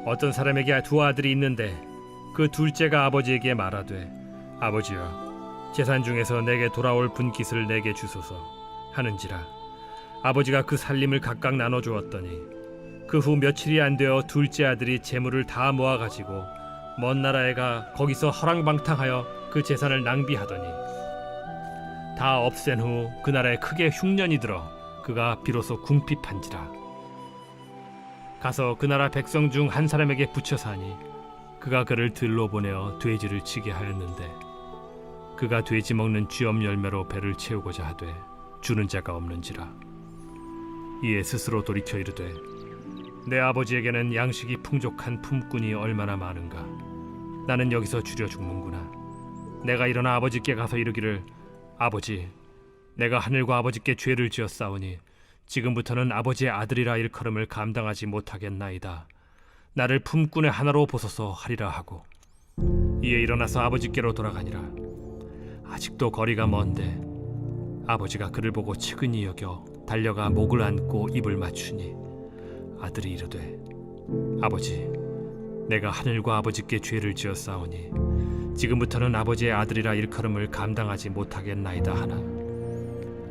어떤 사람에게 두 아들이 있는데 그 둘째가 아버지에게 말하되 아버지여 재산 중에서 내게 돌아올 분깃을 내게 주소서 하는지라. 아버지가 그 살림을 각각 나눠 주었더니 그 후 며칠이 안 되어 둘째 아들이 재물을 다 모아 가지고 먼 나라에 가 거기서 허랑방탕하여 그 재산을 낭비하더니 다 없앤 후 그 나라에 크게 흉년이 들어 그가 비로소 궁핍한지라. 가서 그 나라 백성 중 한 사람에게 붙여 사니 그가 그를 들로 보내어 돼지를 치게 하였는데 그가 돼지 먹는 쥐엄 열매로 배를 채우고자 하되 주는 자가 없는지라. 이에 스스로 돌이켜 이르되 내 아버지에게는 양식이 풍족한 품꾼이 얼마나 많은가. 나는 여기서 줄여 죽는구나. 내가 일어나 아버지께 가서 이르기를 아버지 내가 하늘과 아버지께 죄를 지었사오니 지금부터는 아버지의 아들이라 일컬음을 감당하지 못하겠나이다. 나를 품꾼의 하나로 보소서 하리라 하고 이에 일어나서 아버지께로 돌아가니라. 아직도 거리가 먼데 아버지가 그를 보고 측은히 여겨 달려가 목을 안고 입을 맞추니 아들이 이르되 아버지 내가 하늘과 아버지께 죄를 지었사오니 지금부터는 아버지의 아들이라 일컬음을 감당하지 못하겠나이다 하나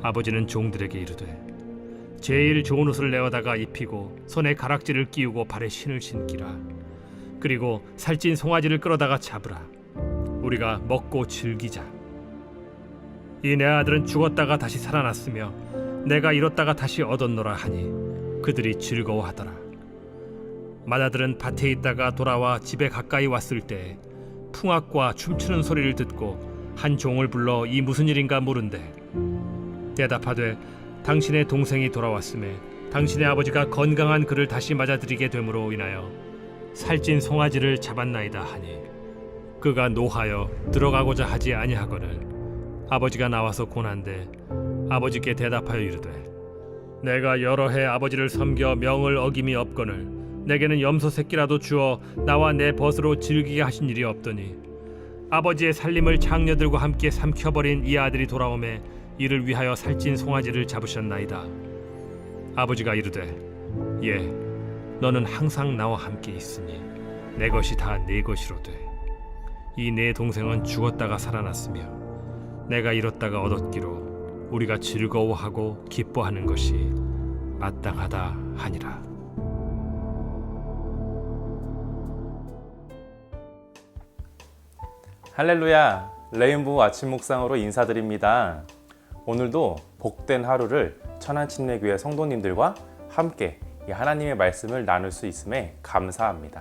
아버지는 종들에게 이르되 제일 좋은 옷을 내어다가 입히고 손에 가락지를 끼우고 발에 신을 신기라. 그리고 살찐 송아지를 끌어다가 잡으라. 우리가 먹고 즐기자. 이 내 아들은 죽었다가 다시 살아났으며 내가 잃었다가 다시 얻었노라 하니 그들이 즐거워하더라. 맏아들은 밭에 있다가 돌아와 집에 가까이 왔을 때 풍악과 춤추는 소리를 듣고 한 종을 불러 이 무슨 일인가 물은데 대답하되 당신의 동생이 돌아왔음에 당신의 아버지가 건강한 그를 다시 맞아들이게 됨으로 인하여 살찐 송아지를 잡았나이다 하니 그가 노하여 들어가고자 하지 아니하거늘 아버지가 나와서 고난데 아버지께 대답하여 이르되 내가 여러 해 아버지를 섬겨 명을 어김이 없거늘 내게는 염소 새끼라도 주어 나와 내 벗으로 즐기게 하신 일이 없더니 아버지의 살림을 장녀들과 함께 삼켜버린 이 아들이 돌아오매 이를 위하여 살찐 송아지를 잡으셨나이다. 아버지가 이르되 예 너는 항상 나와 함께 있으니 내 것이 다 네 것이로되 이 내 동생은 죽었다가 살아났으며 내가 잃었다가 얻었기로 우리가 즐거워하고 기뻐하는 것이 마땅하다 하니라. 할렐루야, 레인보우 아침 묵상으로 인사드립니다. 오늘도 복된 하루를 천안침례교회 성도님들과 함께 이 하나님의 말씀을 나눌 수 있음에 감사합니다.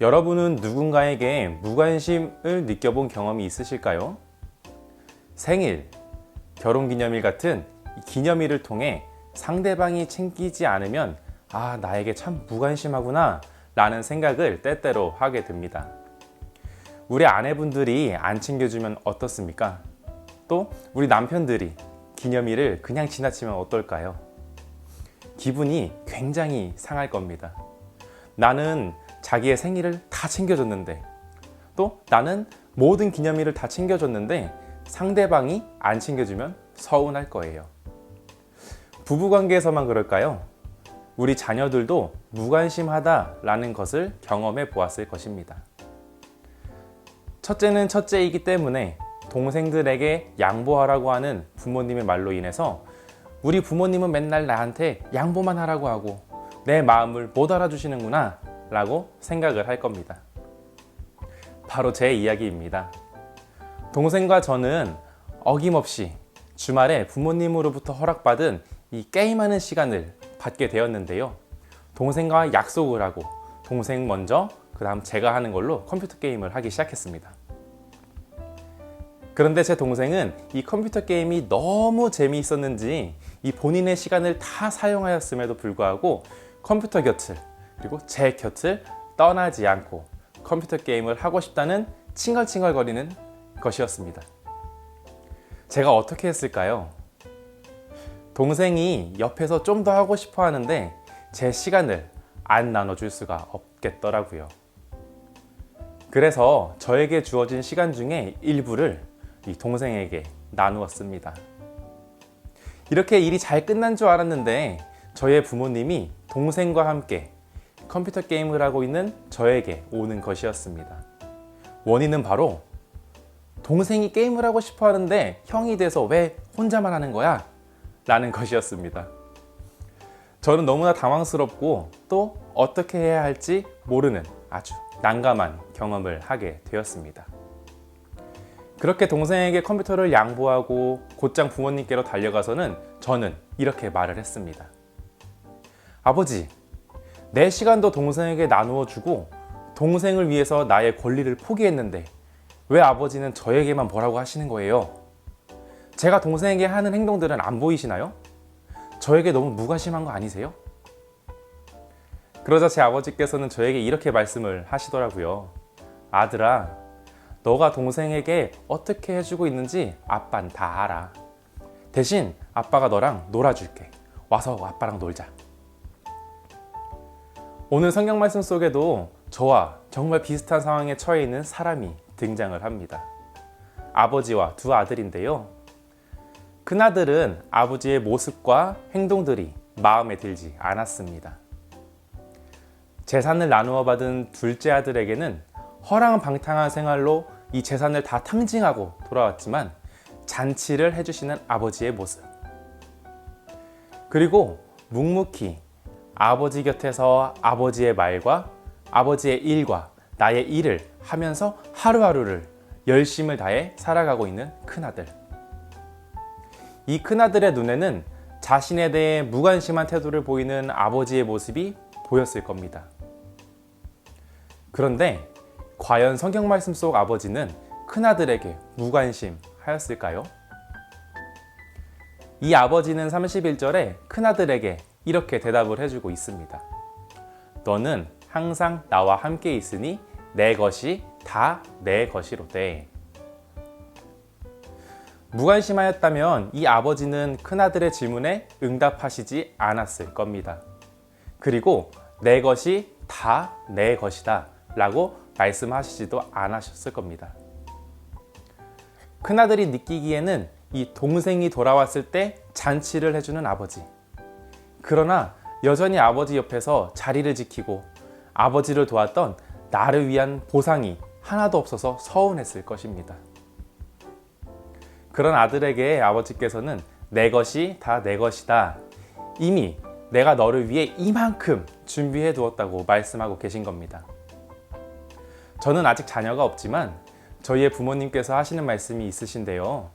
여러분은 누군가에게 무관심을 느껴본 경험이 있으실까요? 생일, 결혼기념일 같은 기념일을 통해 상대방이 챙기지 않으면 나에게 참 무관심하구나 라는 생각을 때때로 하게 됩니다. 우리 아내분들이 안 챙겨주면 어떻습니까? 또 우리 남편들이 기념일을 그냥 지나치면 어떨까요? 기분이 굉장히 상할 겁니다. 나는 자기의 생일을 다 챙겨줬는데 또 나는 모든 기념일을 다 챙겨줬는데 상대방이 안 챙겨주면 서운할 거예요. 부부관계에서만 그럴까요? 우리 자녀들도 무관심하다라는 것을 경험해 보았을 것입니다. 첫째는 첫째이기 때문에 동생들에게 양보하라고 하는 부모님의 말로 인해서 우리 부모님은 맨날 나한테 양보만 하라고 하고 내 마음을 못 알아주시는구나 라고 생각을 할 겁니다. 바로 제 이야기입니다. 동생과 저는 어김없이 주말에 부모님으로부터 허락받은 이 게임하는 시간을 받게 되었는데요. 동생과 약속을 하고 동생 먼저 그 다음 제가 하는 걸로 컴퓨터 게임을 하기 시작했습니다. 그런데 제 동생은 이 컴퓨터 게임이 너무 재미있었는지 이 본인의 시간을 다 사용하였음에도 불구하고 컴퓨터 곁을 그리고 제 곁을 떠나지 않고 컴퓨터 게임을 하고 싶다는 칭얼칭얼거리는 것이었습니다. 제가 어떻게 했을까요? 동생이 옆에서 좀 더 하고 싶어 하는데 제 시간을 안 나눠줄 수가 없겠더라고요. 그래서 저에게 주어진 시간 중에 일부를 이 동생에게 나누었습니다. 이렇게 일이 잘 끝난 줄 알았는데 저의 부모님이 동생과 함께 컴퓨터 게임을 하고 있는 저에게 오는 것이었습니다. 원인은 바로 동생이 게임을 하고 싶어 하는데 형이 돼서 왜 혼자만 하는 거야? 라는 것이었습니다. 저는 너무나 당황스럽고 또 어떻게 해야 할지 모르는 아주 난감한 경험을 하게 되었습니다. 그렇게 동생에게 컴퓨터를 양보하고 곧장 부모님께로 달려가서는 저는 이렇게 말을 했습니다. 아버지, 내 시간도 동생에게 나누어 주고 동생을 위해서 나의 권리를 포기했는데 왜 아버지는 저에게만 뭐라고 하시는 거예요? 제가 동생에게 하는 행동들은 안 보이시나요? 저에게 너무 무관심한 거 아니세요? 그러자 제 아버지께서는 저에게 이렇게 말씀을 하시더라고요. 아들아, 너가 동생에게 어떻게 해주고 있는지 아빠는 다 알아. 대신 아빠가 너랑 놀아줄게. 와서 아빠랑 놀자. 오늘 성경 말씀 속에도 저와 정말 비슷한 상황에 처해 있는 사람이 등장을 합니다. 아버지와 두 아들인데요. 큰아들은 아버지의 모습과 행동들이 마음에 들지 않았습니다. 재산을 나누어 받은 둘째 아들에게는 허랑방탕한 생활로 이 재산을 다 탕진하고 돌아왔지만 잔치를 해주시는 아버지의 모습. 그리고 묵묵히 아버지 곁에서 아버지의 말과 아버지의 일과 나의 일을 하면서 하루하루를 열심을 다해 살아가고 있는 큰아들. 이 큰아들의 눈에는 자신에 대해 무관심한 태도를 보이는 아버지의 모습이 보였을 겁니다. 그런데 과연 성경 말씀 속 아버지는 큰아들에게 무관심하였을까요? 이 아버지는 31절에 큰아들에게 이렇게 대답을 해주고 있습니다. 너는 항상 나와 함께 있으니 내 것이 다 내 것이로되. 무관심하였다면 이 아버지는 큰아들의 질문에 응답하시지 않았을 겁니다. 그리고 내 것이 다 내 것이다 라고 말씀하시지도 않으셨을 겁니다. 큰아들이 느끼기에는 이 동생이 돌아왔을 때 잔치를 해주는 아버지. 그러나 여전히 아버지 옆에서 자리를 지키고 아버지를 도왔던 나를 위한 보상이 하나도 없어서 서운했을 것입니다. 그런 아들에게 아버지께서는 내 것이 다 내 것이다. 이미 내가 너를 위해 이만큼 준비해 두었다고 말씀하고 계신 겁니다. 저는 아직 자녀가 없지만 저희의 부모님께서 하시는 말씀이 있으신데요.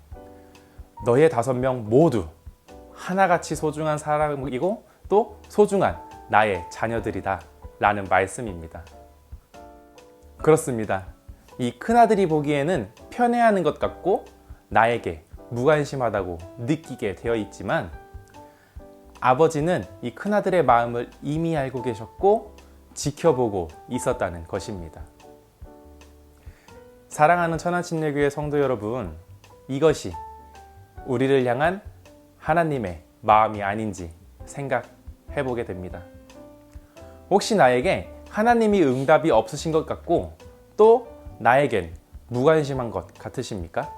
너희의 5명 모두 하나같이 소중한 사람이고 또 소중한 나의 자녀들이다 라는 말씀입니다. 그렇습니다. 이 큰아들이 보기에는 편애하는 것 같고 나에게 무관심하다고 느끼게 되어 있지만 아버지는 이 큰아들의 마음을 이미 알고 계셨고 지켜보고 있었다는 것입니다. 사랑하는 천안침례교회 성도 여러분, 이것이 우리를 향한 하나님의 마음이 아닌지 생각해보게 됩니다. 혹시 나에게 하나님이 응답이 없으신 것 같고 또 나에겐 무관심한 것 같으십니까?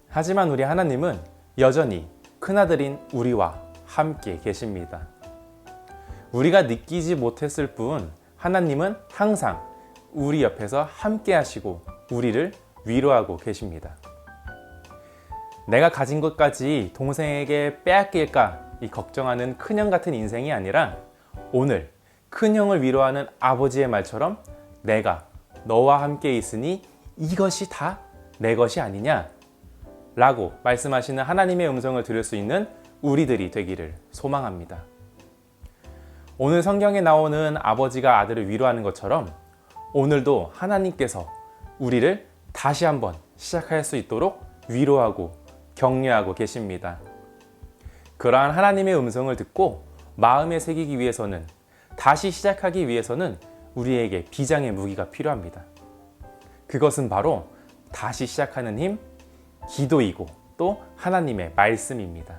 하지만 우리 하나님은 여전히 큰아들인 우리와 함께 계십니다. 우리가 느끼지 못했을 뿐 하나님은 항상 우리 옆에서 함께 하시고 우리를 위로하고 계십니다. 내가 가진 것까지 동생에게 빼앗길까 이 걱정하는 큰형 같은 인생이 아니라 오늘 큰형을 위로하는 아버지의 말처럼 내가 너와 함께 있으니 이것이 다 내 것이 아니냐 라고 말씀하시는 하나님의 음성을 들을 수 있는 우리들이 되기를 소망합니다. 오늘 성경에 나오는 아버지가 아들을 위로하는 것처럼 오늘도 하나님께서 우리를 다시 한번 시작할 수 있도록 위로하고 격려하고 계십니다. 그러한 하나님의 음성을 듣고 마음에 새기기 위해서는 다시 시작하기 위해서는 우리에게 비장의 무기가 필요합니다. 그것은 바로 다시 시작하는 힘, 기도이고 또 하나님의 말씀입니다.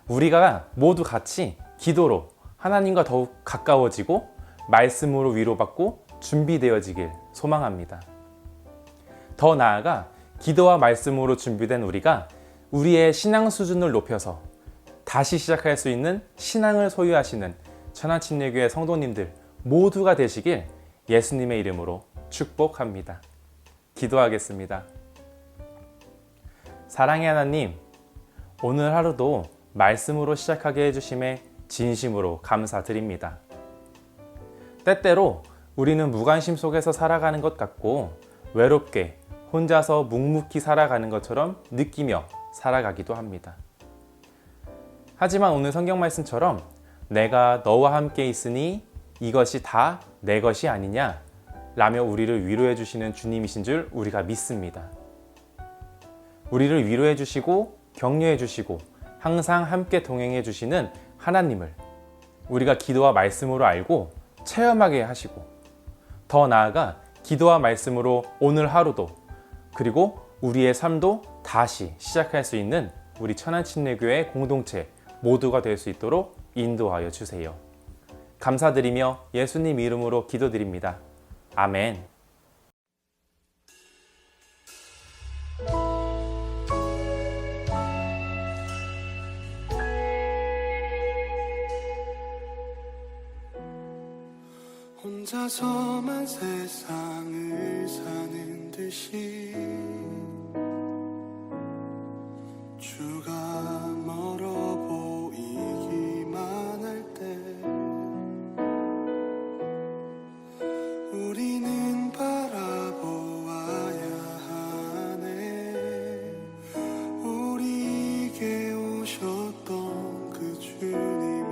우리가 모두 같이 기도로 하나님과 더욱 가까워지고 말씀으로 위로받고 준비되어지길 소망합니다. 더 나아가 기도와 말씀으로 준비된 우리가 우리의 신앙 수준을 높여서 다시 시작할 수 있는 신앙을 소유하시는 천안침례교회 성도님들 모두가 되시길 예수님의 이름으로 축복합니다. 기도하겠습니다. 사랑의 하나님, 오늘 하루도 말씀으로 시작하게 해주심에 진심으로 감사드립니다. 때때로 우리는 무관심 속에서 살아가는 것 같고 외롭게 혼자서 묵묵히 살아가는 것처럼 느끼며 살아가기도 합니다. 하지만 오늘 성경 말씀처럼 내가 너와 함께 있으니 이것이 다 내 것이 아니냐 라며 우리를 위로해 주시는 주님이신 줄 우리가 믿습니다. 우리를 위로해 주시고 격려해 주시고 항상 함께 동행해 주시는 하나님을 우리가 기도와 말씀으로 알고 체험하게 하시고 더 나아가 기도와 말씀으로 오늘 하루도 그리고 우리의 삶도 다시 시작할 수 있는 우리 천안침례교회 공동체 모두가 될 수 있도록 인도하여 주세요. 감사드리며 예수님 이름으로 기도드립니다. 아멘. 혼자서만 세상을 사는 듯이 주가 멀어 보이기만 할 때 우리는 바라보아야 하네. 우리에게 오셨던 그 주님을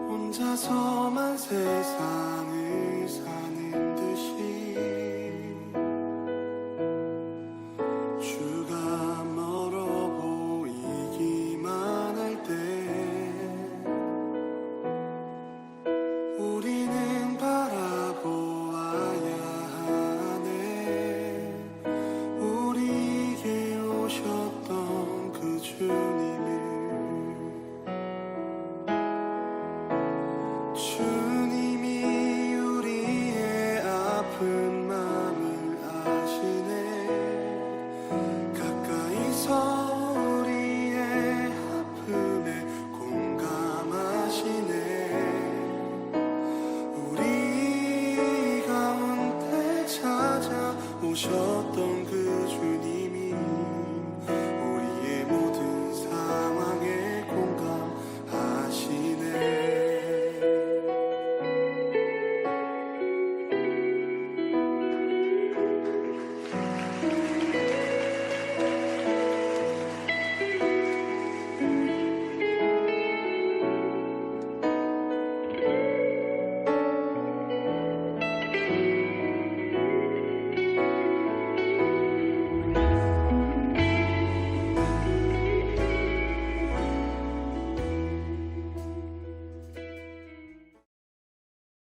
혼자서만 세상을 사는 듯이 주가 멀어 보이기만 할 때 우리는 바라보아야 하네. 우리에게 오셨던 그 주님을 주님이 우리의 아픈 마음을 아시네. 가까이서 우리의 아픔에 공감하시네. 우리 가운데 찾아오셨던 그